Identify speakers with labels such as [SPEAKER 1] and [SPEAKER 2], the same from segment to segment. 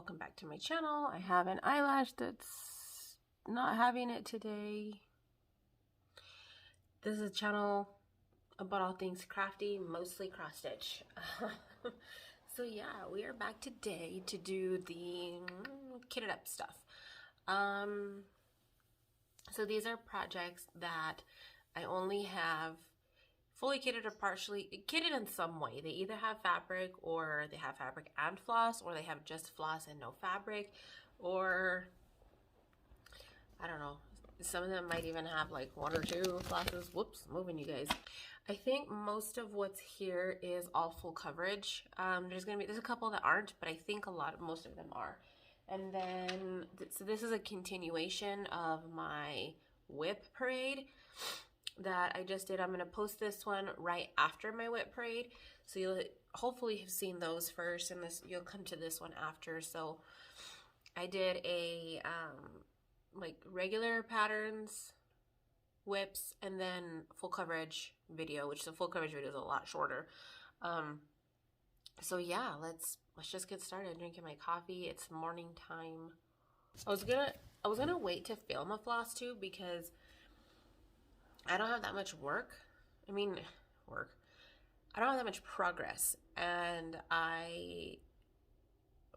[SPEAKER 1] welcome back to my channel. I have an eyelash that's not having it today. This is a channel about all things crafty, mostly cross stitch. So yeah, we are back today to do the kitted up stuff. So these are projects that I only have fully kitted or partially kitted in some way. They either have fabric, or they have fabric and floss, or they have just floss and no fabric, or I don't know. Some of them might even have like one or two flosses. Whoops, moving you guys. I think most of what's here is all full coverage. There's a couple that aren't, but I think most of them are. And then, so this is a continuation of my WIP parade that I just did. I'm going to post this one right after my WIP parade. So you'll hopefully have seen those first, and you'll come to this one after. So I did a like regular patterns, WIPs, and then full coverage video, which the full coverage video is a lot shorter. So yeah, let's just get started. Drinking my coffee. It's morning time. I was gonna wait to film a floss tube because I don't have that much work. I don't have that much progress, and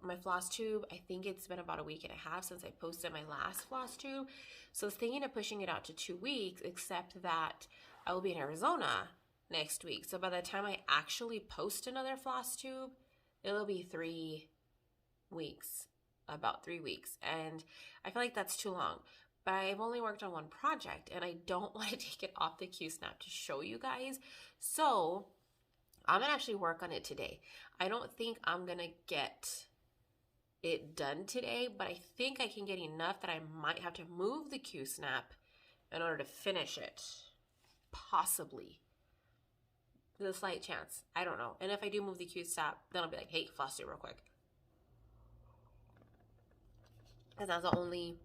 [SPEAKER 1] my floss tube, I think it's been about a week and a half since I posted my last floss tube. So I was thinking of pushing it out to 2 weeks, except that I will be in Arizona next week. So by the time I actually post another floss tube, it'll be 3 weeks, about 3 weeks. And I feel like that's too long. But I've only worked on one project, and I don't want to take it off the Q-snap to show you guys. So I'm going to actually work on it today. I don't think I'm going to get it done today, but I think I can get enough that I might have to move the Q-snap in order to finish it. Possibly. There's a slight chance. I don't know. And if I do move the Q-snap, then I'll be like, hey, floss it real quick. Because that's the only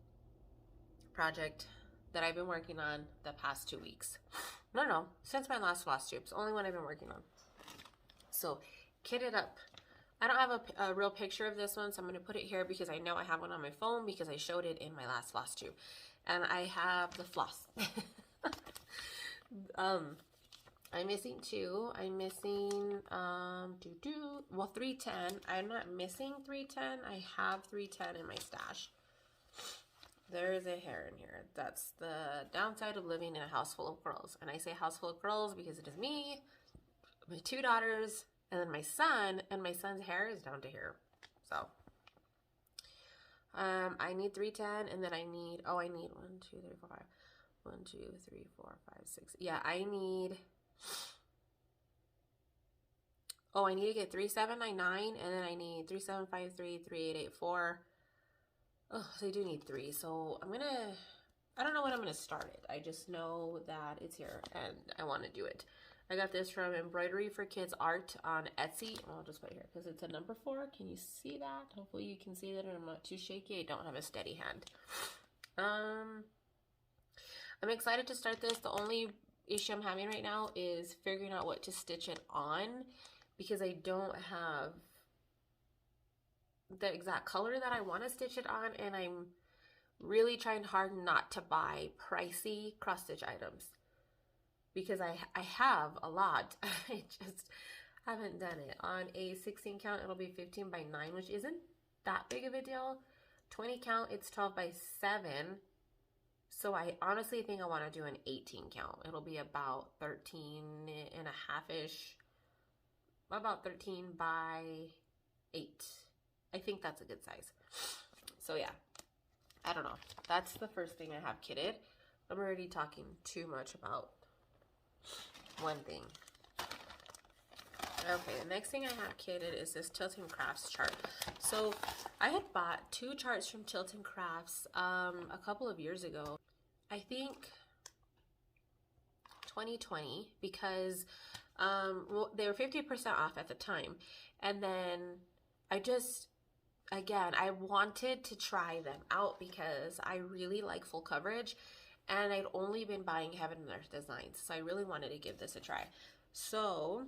[SPEAKER 1] project that I've been working on the past 2 weeks. No, since my last floss tube. It's the only one I've been working on. So, kit it up. I don't have a real picture of this one, so I'm going to put it here because I know I have one on my phone because I showed it in my last floss tube. And I have the floss. I'm missing 2. I'm missing, 310. I'm not missing 310. I have 310 in my stash. There is a hair in here. That's the downside of living in a house full of girls. And I say house full of girls because it is me, my 2 daughters, and then my son, and my son's hair is down to here. So, I need 310, and then I need 1, 2, 3, 4, 5. 1, 2, 3, 4, 5, 6. Yeah, I need to get 3799, and then I need 3753, 3884. Oh, so I do need 3. So I don't know when I'm gonna start it. I just know that it's here and I want to do it. I got this from Embroidery for Kids Art on Etsy. I'll just put it here because it's a number 4. Can you see that? Hopefully you can see that and I'm not too shaky. I don't have a steady hand. I'm excited to start this. The only issue I'm having right now is figuring out what to stitch it on because I don't have the exact color that I want to stitch it on, and I'm really trying hard not to buy pricey cross stitch items because I have a lot. I just haven't done it. On a 16 count, it'll be 15 by 9, which isn't that big of a deal. 20 count, it's 12 by 7. So I honestly think I want to do an 18 count. It'll be about 13 and a half-ish, about 13 by 8. I think that's a good size. So yeah, I don't know. That's the first thing I have kitted. I'm already talking too much about one thing. Okay, the next thing I have kitted is this Tilton Crafts chart. So I had bought 2 charts from Tilton Crafts a couple of years ago. I think 2020 because they were 50% off at the time. And then I wanted to try them out because I really like full coverage and I'd only been buying Heaven and Earth designs. So I really wanted to give this a try. So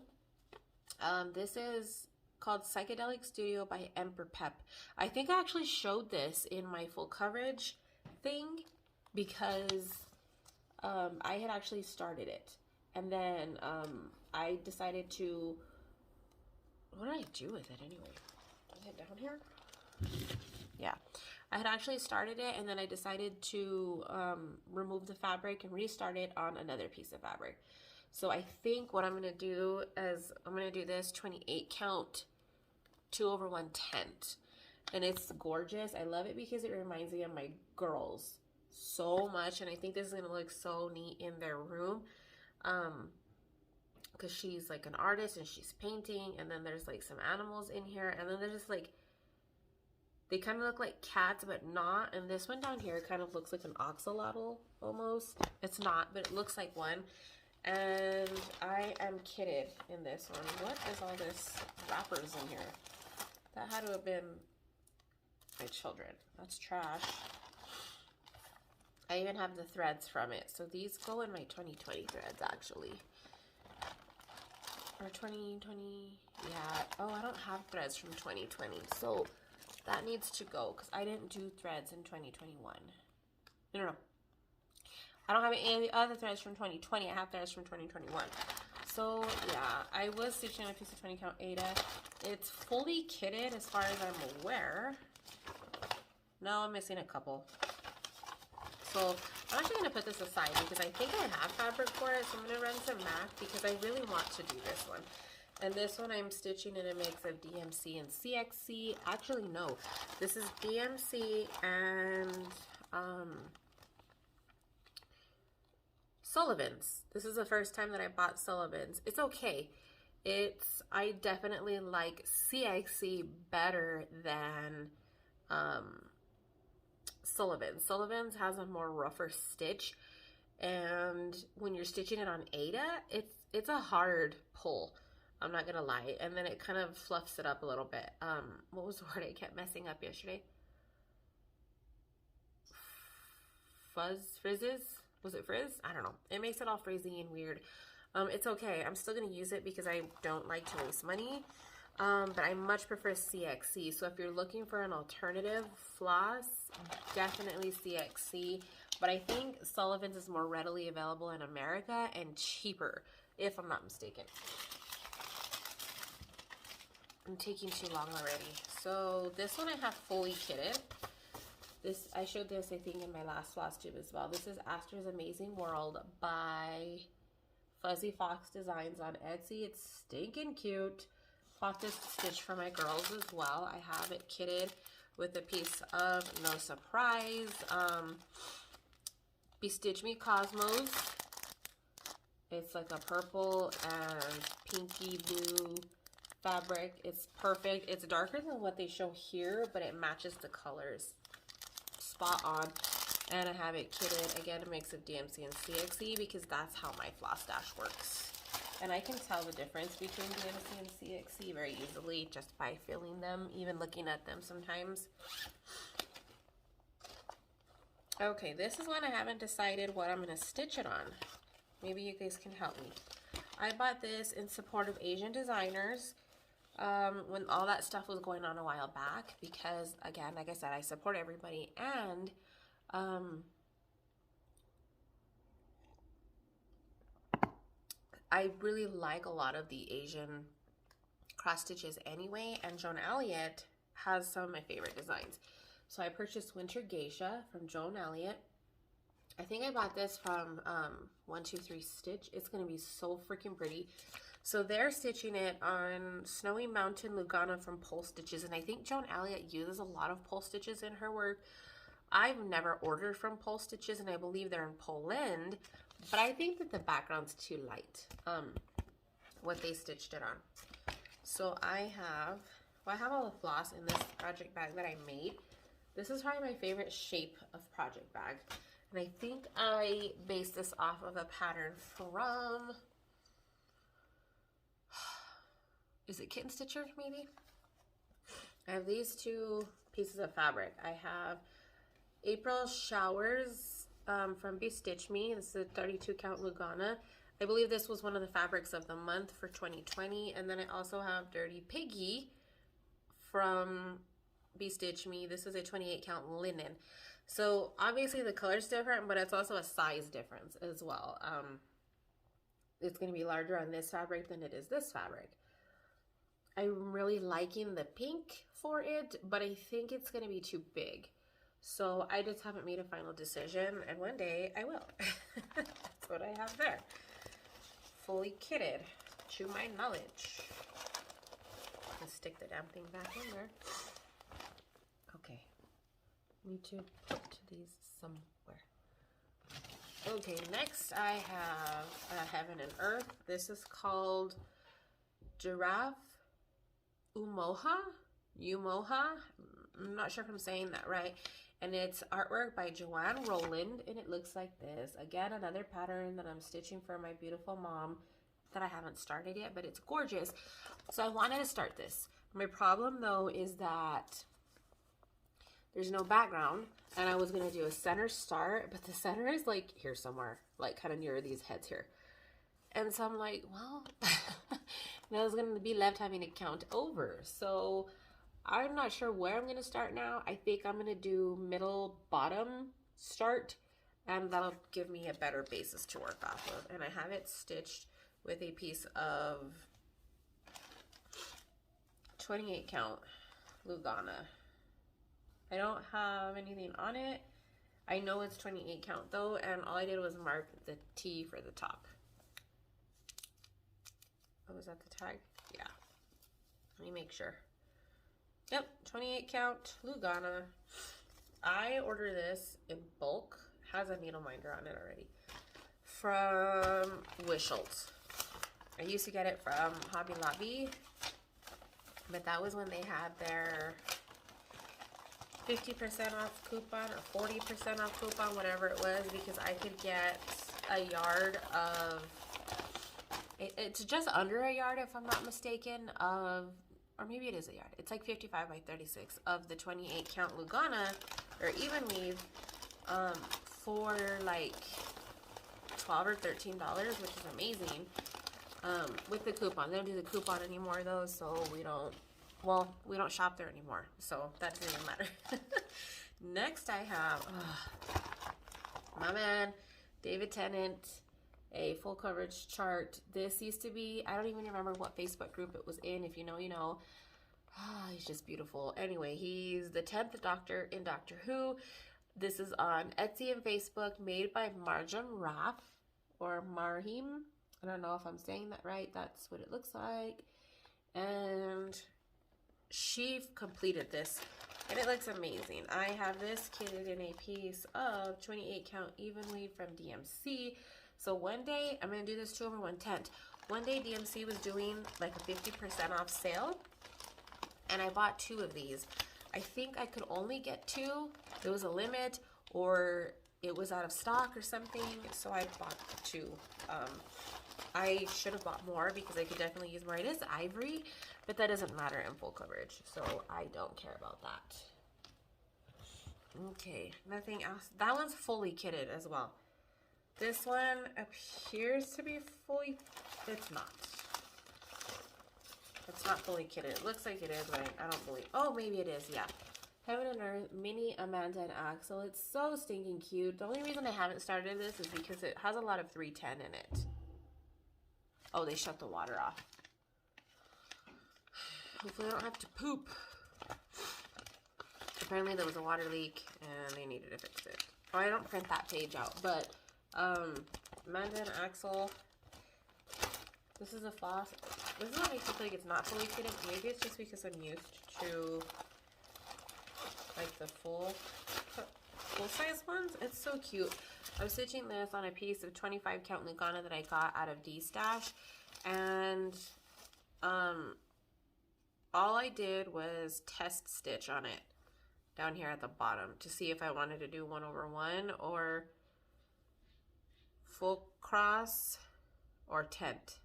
[SPEAKER 1] this is called Psychedelic Studio by Emperor Pep. I think I actually showed this in my full coverage thing because I had actually started it. And then I decided to, what did I do with it anyway? Is it down here? Yeah. I had actually started it, and then I decided to remove the fabric and restart it on another piece of fabric. So I think what I'm going to do is I'm going to do this 28 count 2/110. And it's gorgeous. I love it because it reminds me of my girls so much. And I think this is going to look so neat in their room. Because she's like an artist and she's painting. And then there's like some animals in here. And then there's just like, they kind of look like cats, but not. And this one down here kind of looks like an axolotl almost. It's not, but it looks like one. And I am kitted in this one. What is all this wrappers in here? That had to have been my children. That's trash. I even have the threads from it. So these go in my 2020 threads, actually. Or 2020, yeah. Oh, I don't have threads from 2020. So that needs to go because I didn't do threads in 2021. No. I don't have any other threads from 2020. I have threads from 2021. So, yeah, I was stitching a piece of 20 count Ada. It's fully kitted as far as I'm aware. No, I'm missing a couple. So, I'm actually going to put this aside because I think I have fabric for it. So, I'm going to run some math because I really want to do this one. And this one I'm stitching in a mix of DMC and CXC. Actually, no. This is DMC and Sullivan's. This is the first time that I bought Sullivan's. It's okay. I definitely like CXC better than Sullivan's. Sullivan's has a more rougher stitch, and when you're stitching it on Ada, it's a hard pull. I'm not gonna lie. And then it kind of fluffs it up a little bit. What was the word I kept messing up yesterday? Frizzes? Was it frizz? I don't know. It makes it all frizzy and weird. It's okay. I'm still gonna use it because I don't like to waste money. But I much prefer CXC. So if you're looking for an alternative floss, definitely CXC. But I think Sullivan's is more readily available in America and cheaper, if I'm not mistaken. I'm taking too long already. So this one I have fully kitted. I showed this, I think, in my last Flosstube as well. This is Astor's Amazing World by Fuzzy Fox Designs on Etsy. It's stinking cute. Bought this stitch for my girls as well. I have it kitted with a piece of No Surprise Bestitch Me Cosmos. It's like a purple and pinky blue fabric. It's perfect. It's darker than what they show here, but it matches the colors spot on. And I have it kitted, again, a mix of DMC and CXC because that's how my floss stash works. And I can tell the difference between DMC and CXC very easily just by feeling them, even looking at them sometimes. Okay, this is one I haven't decided what I'm going to stitch it on. Maybe you guys can help me. I bought this in support of Asian designers when all that stuff was going on a while back because, again, like I said, I support everybody. And I really like a lot of the Asian cross stitches anyway, and Joan Elliott has some of my favorite designs. So I purchased Winter Geisha from Joan Elliott. I think I bought this from 123 Stitch. It's going to be so freaking pretty. So they're stitching it on Snowy Mountain Lugana from Pole Stitches, and I think Joan Elliott uses a lot of pole stitches in her work. I've never ordered from Pole Stitches, and I believe they're in Poland, but I think that the background's too light, what they stitched it on. So I have all the floss in this project bag that I made. This is probably my favorite shape of project bag. And I think I based this off of a pattern from, is it Kitten Stitcher, maybe? I have these two pieces of fabric. I have April Showers from Bestitch Me. This is a 32 count Lugana. I believe this was one of the fabrics of the month for 2020. And then I also have Dirty Piggy from Be Stitch Me. This is a 28 count linen. So obviously the color's different, but it's also a size difference as well. It's going to be larger on this fabric than it is this fabric. I'm really liking the pink for it, but I think it's going to be too big. So I just haven't made a final decision, and one day I will. That's what I have there. Fully kitted, to my knowledge. Let's stick the damn thing back in there. Okay. Need to put these somewhere. Okay, next I have Heaven and Earth. This is called Giraffe Umoha. I'm not sure if I'm saying that right. And it's artwork by Joanne Rowland, and it looks like this. Again, another pattern that I'm stitching for my beautiful mom that I haven't started yet, but it's gorgeous. So I wanted to start this. My problem though is that there's no background, and I was gonna do a center start, but the center is like here somewhere, like kind of near these heads here. And so I'm like, well, I was gonna be left having to count over. So I'm not sure where I'm gonna start now. I think I'm gonna do middle bottom start, and that'll give me a better basis to work off of. And I have it stitched with a piece of 28 count Lugana. I don't have anything on it. I know it's 28 count though, and all I did was mark the T for the top. Oh, was that the tag? Yeah. Let me make sure. Yep, 28 count Lugana. I ordered this in bulk. Has a needle minder on it already. From Wishlist. I used to get it from Hobby Lobby, but that was when they had their 50% off coupon or 40% off coupon, whatever it was, because I could get a yard of, it's just under a yard if I'm not mistaken, of, or maybe it is a yard. It's like 55 by 36 of the 28 count Lugana or even weave for like $12 or $13, which is amazing. With the coupon. They don't do the coupon anymore though, so we don't shop there anymore, so that doesn't even matter. Next I have my man David Tennant, a full coverage chart. This used to be, I don't even remember what Facebook group it was in. If you know, you know. He's just beautiful. Anyway, he's the 10th Doctor in Doctor Who. This is on Etsy and Facebook, made by Marjam Raff or Marhim. I don't know if I'm saying that right. That's what it looks like. And she completed this, and it looks amazing. I have this kitted in a piece of 28 count even weave from DMC. So one day, I'm going to do this 2/1/10. One day DMC was doing like a 50% off sale, and I bought 2 of these. I think I could only get 2. There was a limit, or it was out of stock or something, so I bought 2. I should have bought more because I could definitely use more. It is ivory, but that doesn't matter in full coverage, so I don't care about that. Okay, nothing else. That one's fully kitted as well. This one appears to be fully, it's not. It's not fully kitted. It looks like it is, but I don't believe, oh, maybe it is, yeah. Heaven and Earth, Mini Amanda and Axel. It's so stinking cute. The only reason I haven't started this is because it has a lot of 310 in it. Oh, they shut the water off. Hopefully I don't have to poop. Apparently there was a water leak and they needed to fix it. Oh, I don't print that page out, but Amanda and Axel. This is a floss. This is what makes me feel like it's not fully kitted. Maybe it's just because I'm used to like the full size ones. It's so cute. I'm stitching this on a piece of 25 count Lugana that I got out of D-Stash, and all I did was test stitch on it down here at the bottom to see if I wanted to do 1/1 or full cross or tent.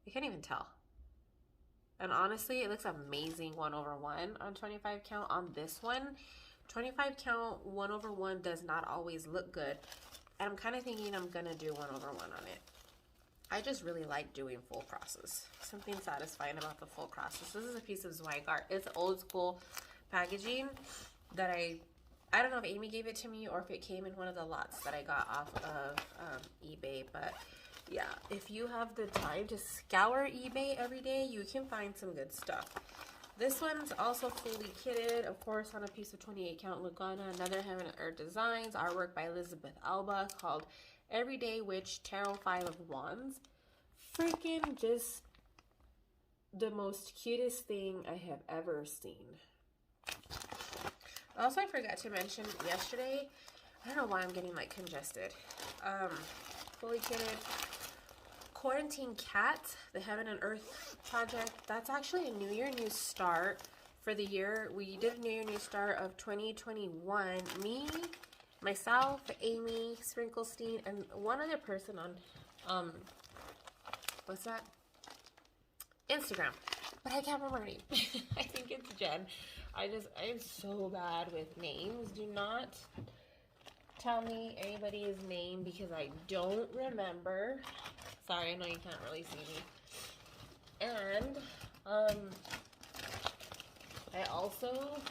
[SPEAKER 1] I can't even tell. And honestly, it looks amazing 1/1 on 25 count. On this one, 25 count 1/1 does not always look good. And I'm kind of thinking I'm going to do 1/1 on it. I just really like doing full crosses. Something satisfying about the full crosses. This is a piece of Zweigart. It's old school packaging that I don't know if Amy gave it to me or if it came in one of the lots that I got off of eBay. But yeah, if you have the time to scour eBay every day, you can find some good stuff. This one's also fully kitted, of course, on a piece of 28 count Lugana. Another Heaven and Earth Designs, artwork by Elizabeth Alba, called Everyday Witch Tarot 5 of Wands. Freaking just the most cutest thing I have ever seen. Also, I forgot to mention yesterday, I don't know why I'm getting like congested. Fully kitted Quarantine Cat, the Heaven and Earth project. That's actually a New Year, New Start for the year. We did a New Year, New Start of 2021. Me, myself, Amy, Sprinklesteen, and one other person on, what's that? Instagram. But I can't remember her name. I think it's Jen. I am so bad with names. Do not tell me anybody's name because I don't remember. Sorry, I know you can't really see me. And, I also,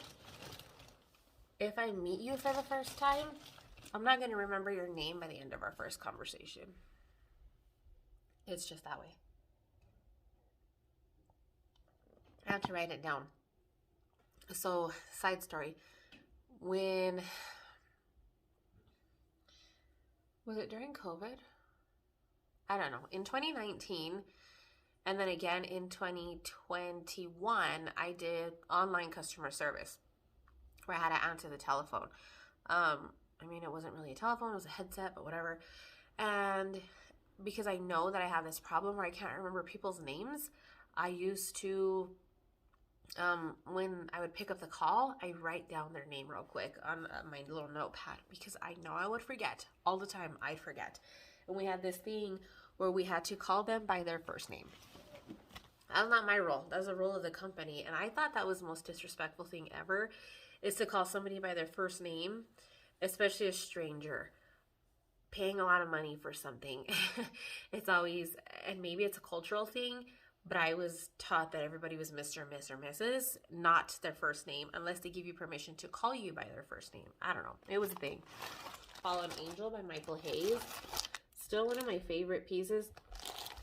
[SPEAKER 1] if I meet you for the first time, I'm not going to remember your name by the end of our first conversation. It's just that way. I have to write it down. So, side story. When, was it during COVID? I don't know. In 2019, and then again in 2021, I did online customer service where I had to answer the telephone. I mean, it wasn't really a telephone, it was a headset, but whatever. And because I know that I have this problem where I can't remember people's names, I used to, when I would pick up the call, I write down their name real quick on my little notepad because I know I would forget. All the time, I'd forget. And we had this thing where we had to call them by their first name. That's not my rule. That's a rule of the company. And I thought that was the most disrespectful thing ever, is to call somebody by their first name, especially a stranger, paying a lot of money for something. It's always, and maybe it's a cultural thing, but I was taught that everybody was Mr., Miss, or Mrs., not their first name, unless they give you permission to call you by their first name. I don't know. It was a thing. Fallen Angel by Michael Hayes. Still one of my favorite pieces.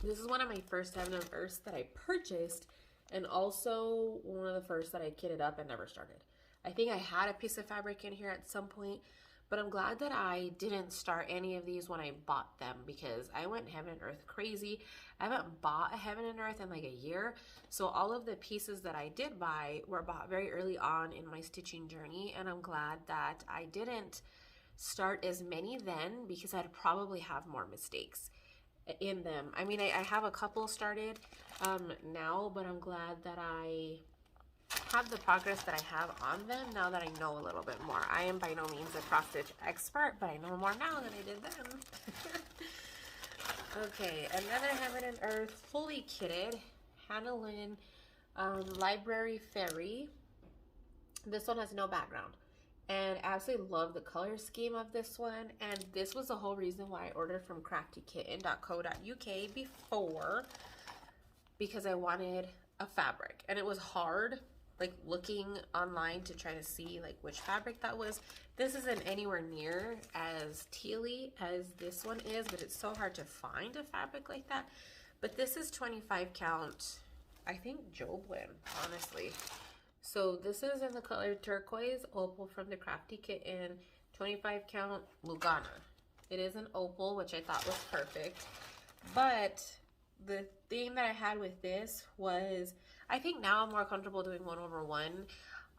[SPEAKER 1] This is one of my first Heaven and Earths that I purchased, and also one of the first that I kitted up and never started. I think I had a piece of fabric in here at some point, but I'm glad that I didn't start any of these when I bought them because I went Heaven and Earth crazy. I haven't bought a Heaven and Earth in like a year, so all of the pieces that I did buy were bought very early on in my stitching journey, and I'm glad that I didn't start as many then because I'd probably have more mistakes in them. I mean, I have a couple started now, but I'm glad that I have the progress that I have on them now that I know a little bit more. I am by no means a cross-stitch expert, but I know more now than I did then. Okay, another Heaven and Earth fully kitted Hannah Lynn Library Fairy. This one has no background. And I absolutely love the color scheme of this one. And this was the whole reason why I ordered from craftykitten.co.uk before, because I wanted a fabric. And it was hard, like looking online to try to see like which fabric that was. This isn't anywhere near as tealy as this one is, but it's so hard to find a fabric like that. But this is 25 count, I think Joblin, honestly. So this is in the color turquoise opal from the Crafty Kitten, 25 count Lugana. It is an opal, which I thought was perfect. But the thing that I had with this was, I think now I'm more comfortable doing 1/1.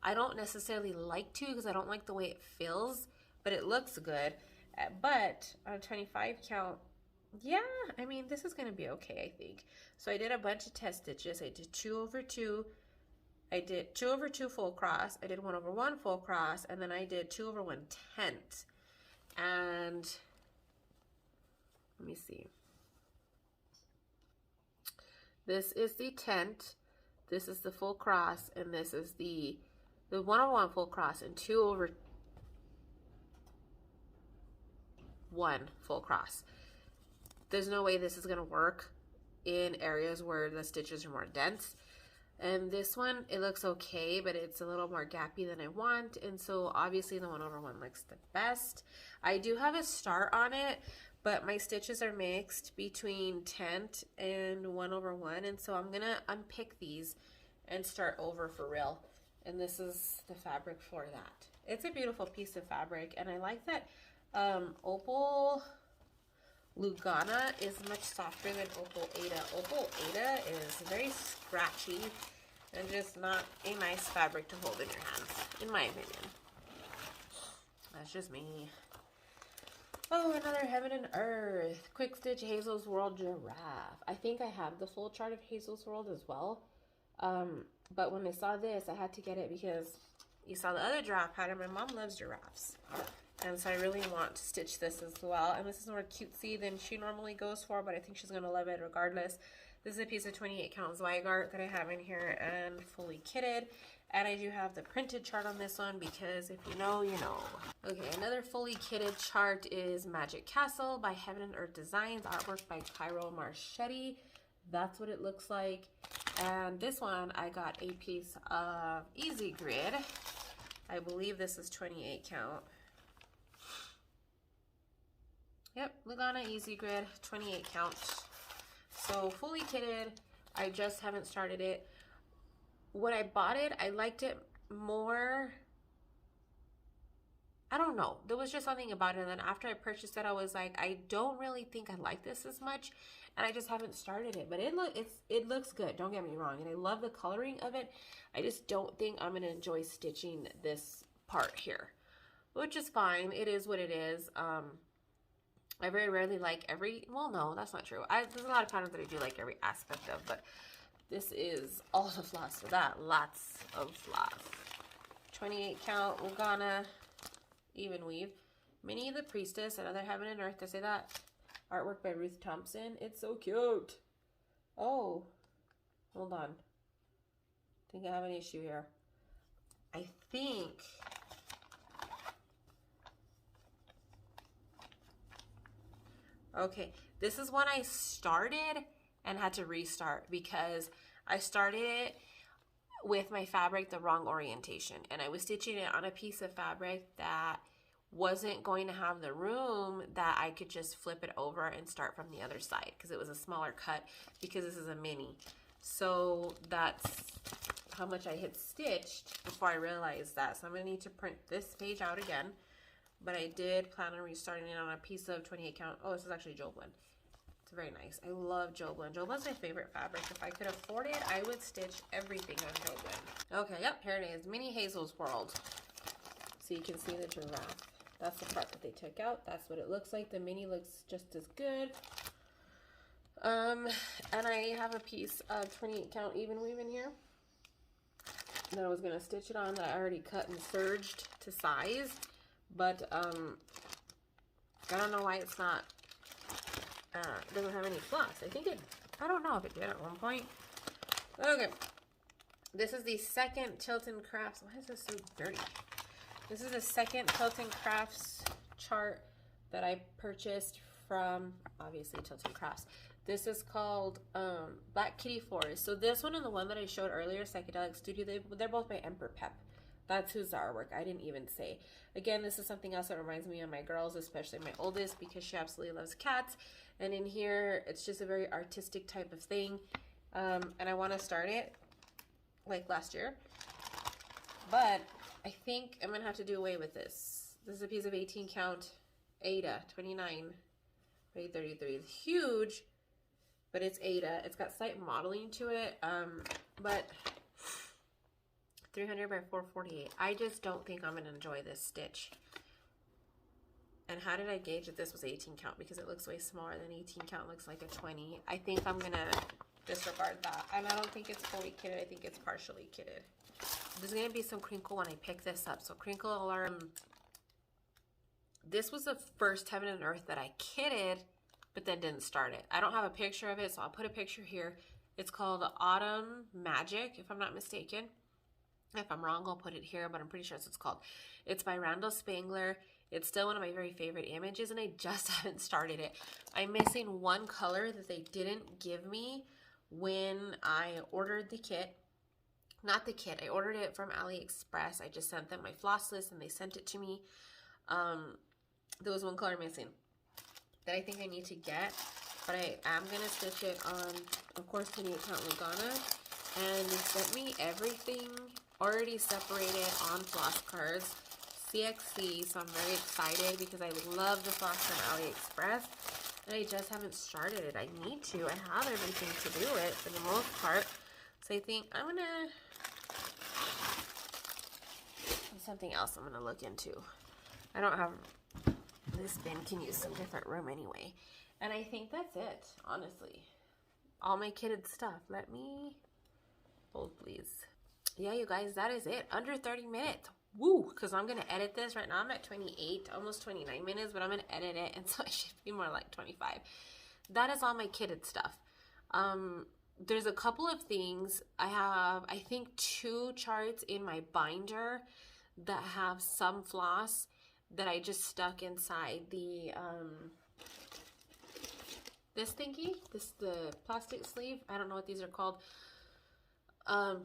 [SPEAKER 1] I don't necessarily like to because I don't like the way it feels, but it looks good. But on a 25 count, yeah, I mean, this is going to be okay, I think. So I did a bunch of test stitches. I did 2/2. I did 2/2 full cross, I did 1/1 full cross, and then I did 2/1 tent. And let me see. This is the tent, this is the full cross, and this is the 1/1 full cross and 2/1 full cross. there's no way this is going to work in areas where the stitches are more dense. And this one, it looks okay, but it's a little more gappy than I want. And so obviously the 1/1 looks the best. I do have a start on it, but my stitches are mixed between Tent and 1/1. And so I'm gonna unpick these and start over for real. And this is the fabric for that. It's a beautiful piece of fabric. And I like that Opal Lugana is much softer than Opal Ada. Opal Ada is very scratchy and just not a nice fabric to hold in your hands, in my opinion. That's just me. Oh, another Heaven and Earth. Quick Stitch Hazels World Giraffe. I think I have the full chart of Hazels World as well. But when I saw this, I had to get it because you saw the other giraffe pattern. My mom loves giraffes. And so I really want to stitch this as well. And this is more cutesy than she normally goes for, but I think she's going to love it regardless. This is a piece of 28 count Zweigart that I have in here and fully kitted. And I do have the printed chart on this one because if you know, you know. Okay, another fully kitted chart is Magic Castle by Heaven and Earth Designs. Artwork by Cairo Marchetti. That's what it looks like. And this one, I got a piece of Easy Grid. I believe this is 28 count. Yep, Lugana Easy Grid, 28 count. So fully kitted. I just haven't started it. When I bought it, I liked it more. I don't know. There was just something about it. And then after I purchased it, I was like, I don't really think I like this as much. And I just haven't started it. But it looks good. Don't get me wrong. And I love the coloring of it. I just don't think I'm going to enjoy stitching this part here. Which is fine. It is what it is. I very rarely like every, well, no, that's not true. There's a lot of patterns that I do like every aspect of, but this is all the floss for that. Lots of floss. 28 count, Lugana, even weave. Minnie the Priestess, another Heaven and Earth, to say that. Artwork by Ruth Thompson. It's so cute. Oh, hold on. I think I have an issue here. I think... Okay, this is when I started and had to restart because I started it with my fabric the wrong orientation. And I was stitching it on a piece of fabric that wasn't going to have the room that I could just flip it over and start from the other side because it was a smaller cut because this is a mini. So that's how much I had stitched before I realized that. So I'm going to need to print this page out again. But I did plan on restarting it on a piece of 28 count. Oh, this is actually Joblin. It's very nice. I love Joblin. Joblin's my favorite fabric. If I could afford it, I would stitch everything on Joblin. Okay, yep, here it is. Mini Hazels World. So you can see the giraffe. That's the part that they took out. That's what it looks like. The mini looks just as good. And I have a piece of 28 count even weave in here that I was going to stitch it on that I already cut and serged to size. But I don't know why it's not, doesn't have any floss. I don't know if it did at one point. Okay, this is the second Tilton Crafts. Why is this so dirty? This is the second Tilton Crafts chart that I purchased from, obviously, Tilton Crafts. This is called Black Kitty Forest. So this one and the one that I showed earlier, Psychedelic Studio, they're both by Emperor Pep. That's whose artwork. I didn't even say. Again, this is something else that reminds me of my girls, especially my oldest, because she absolutely loves cats. And in here, it's just a very artistic type of thing. And I want to start it like last year. But I think I'm going to have to do away with this. This is a piece of 18 count Ada, 29 by 33. It's huge, but it's Ada. It's got slight modeling to it. But 300 by 448. I just don't think I'm going to enjoy this stitch. And how did I gauge that this was 18 count? Because it looks way smaller than 18 count. Looks like a 20. I think I'm going to disregard that. And I don't think it's fully kitted. I think it's partially kitted. There's going to be some crinkle when I pick this up. So crinkle alarm. This was the first Heaven and Earth that I kitted, but then didn't start it. I don't have a picture of it, so I'll put a picture here. It's called Autumn Magic, if I'm not mistaken. If I'm wrong, I'll put it here, but I'm pretty sure that's what it's called. It's by Randall Spangler. It's still one of my very favorite images, and I just haven't started it. I'm missing one color that they didn't give me when I ordered the kit. Not the kit, I ordered it from AliExpress. I just sent them my floss list and they sent it to me. There was one color missing that I think I need to get, but I am going to stitch it on, of course, the new account Lugana. And they sent me everything already separated on floss cards, CXC, so I'm very excited because I love the floss from AliExpress, and I just haven't started it. I need to. I have everything to do it for the most part, so I think I'm going to, something else I'm going to look into. I don't have, this bin can use some different room anyway, and I think that's it, honestly. All my kitted stuff. Let me hold, please. Yeah, you guys, that is it. Under 30 minutes. Woo! Because I'm going to edit this. Right now I'm at 28, almost 29 minutes, but I'm going to edit it, and so it should be more like 25. That is all my kitted stuff. There's a couple of things. I have, I think, 2 charts in my binder that have some floss that I just stuck inside the, this thingy. The plastic sleeve. I don't know what these are called.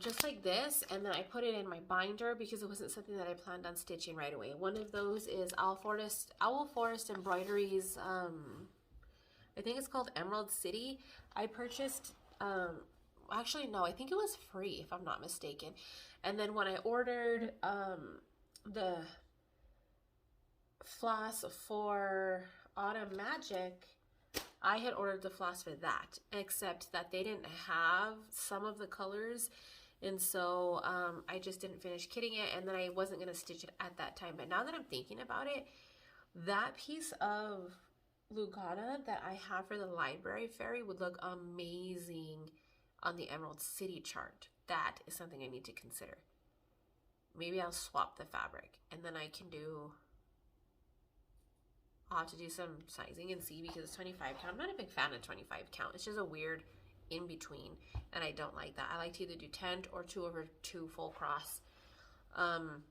[SPEAKER 1] Just like this, and then I put it in my binder because it wasn't something that I planned on stitching right away. One of those is Owl Forest Embroideries, I think it's called Emerald City. I purchased, actually no, I think it was free if I'm not mistaken. And then when I ordered the floss for Autumn Magic, I had ordered the floss for that, except that they didn't have some of the colors, and so I just didn't finish kitting it, and then I wasn't going to stitch it at that time. But now that I'm thinking about it, that piece of Lugana that I have for the library fairy would look amazing on the Emerald City chart. That is something I need to consider. Maybe I'll swap the fabric, and then I can do... I'll have to do some sizing and see, because it's 25 count. I'm not a big fan of 25 count. It's just a weird in between, and I don't like that. I like to either do 10 or 2/2 full cross, and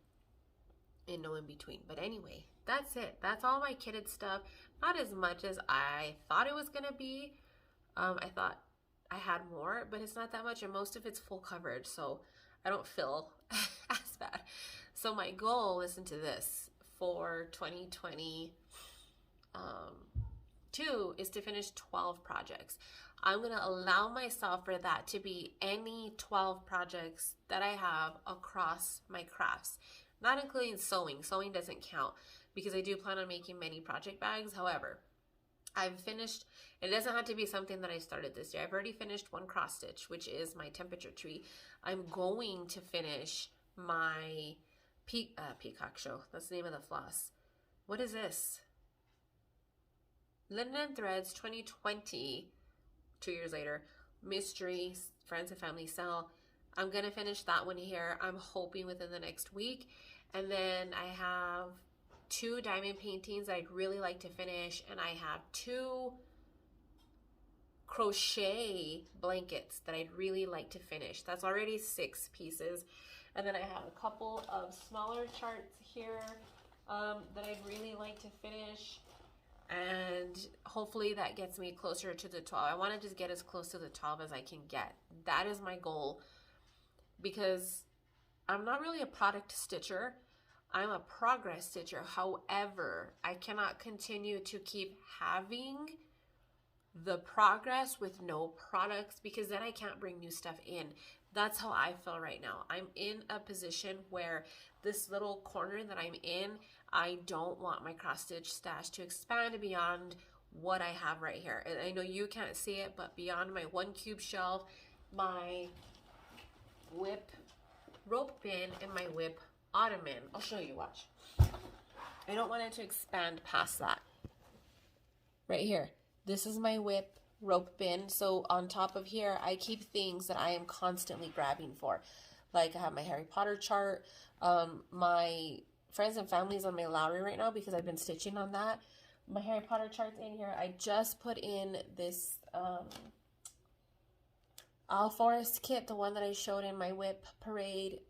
[SPEAKER 1] no in between. But anyway, that's it. That's all my kitted stuff. Not as much as I thought it was gonna be. I thought I had more, but it's not that much, and most of it's full coverage, so I don't feel as bad. So my goal, listen to this, for 2020. 2 is to finish 12 projects. I'm going to allow myself for that to be any 12 projects that I have across my crafts, not including sewing. Sewing doesn't count because I do plan on making many project bags. However, I've finished, it doesn't have to be something that I started this year. I've already finished 1 cross stitch, which is my temperature tree. I'm going to finish my peacock show. That's the name of the floss. What is this? Linen and Threads 2020, 2 years later, mystery, friends and family sell. I'm going to finish that one here. I'm hoping within the next week. And then I have 2 diamond paintings I'd really like to finish. And I have 2 crochet blankets that I'd really like to finish. That's already 6 pieces. And then I have a couple of smaller charts here that I'd really like to finish. And hopefully that gets me closer to the 12. I want to just get as close to the 12 as I can get. That is my goal, because I'm not really a product stitcher. I'm a progress stitcher. However, I cannot continue to keep having the progress with no products, because then I can't bring new stuff in. That's how I feel right now. I'm in a position where this little corner that I'm in, I don't want my cross stitch stash to expand beyond what I have right here. And I know you can't see it, but beyond my 1 cube shelf, my WIP rope bin, and my WIP ottoman. I'll show you, watch. I don't want it to expand past that. Right here. This is my WIP rope bin. So on top of here, I keep things that I am constantly grabbing for. Like I have my Harry Potter chart, my friends and families on my Lowry right now because I've been stitching on that. My Harry Potter chart's in here. I just put in this Owl Forest kit, the one that I showed in my WIP parade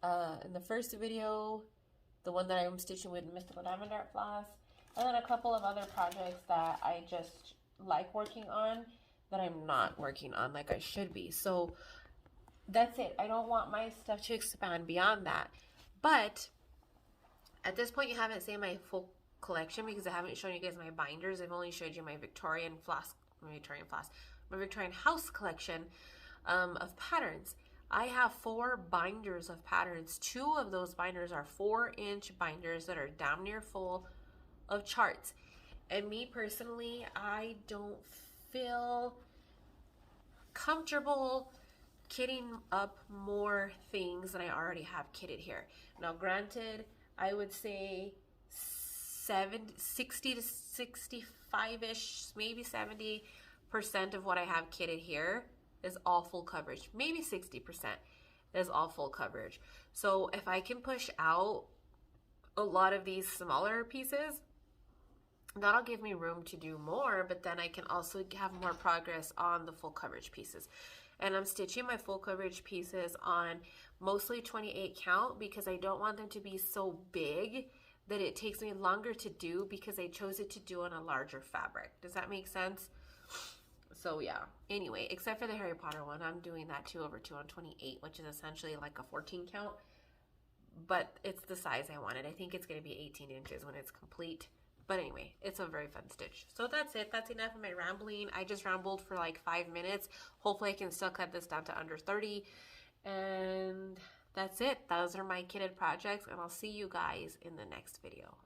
[SPEAKER 1] in the first video, the one that I'm stitching with Mystical Diamond Art Floss. And then a couple of other projects that I just like working on that I'm not working on like I should be. So that's it. I don't want my stuff to expand beyond that. But at this point, you haven't seen my full collection because I haven't shown you guys my binders. I've only showed you my Victorian house collection of patterns. I have 4 binders of patterns. 2 of those binders are 4-inch binders that are damn near full of charts. And me personally, I don't feel comfortable kitting up more things than I already have kitted here. Now, granted, I would say 60 to 65-ish, maybe 70% of what I have kitted here is all full coverage. Maybe 60% is all full coverage. So if I can push out a lot of these smaller pieces, that'll give me room to do more, but then I can also have more progress on the full coverage pieces. And I'm stitching my full coverage pieces on mostly 28 count because I don't want them to be so big that it takes me longer to do because I chose it to do on a larger fabric. Does that make sense? So yeah, anyway, except for the Harry Potter one, I'm doing that 2/2 on 28, which is essentially like a 14 count, but it's the size I wanted. I think it's going to be 18 inches when it's complete. But anyway, it's a very fun stitch. So that's it. That's enough of my rambling. I just rambled for like 5 minutes. Hopefully I can still cut this down to under 30. And that's it. Those are my kitted projects. And I'll see you guys in the next video.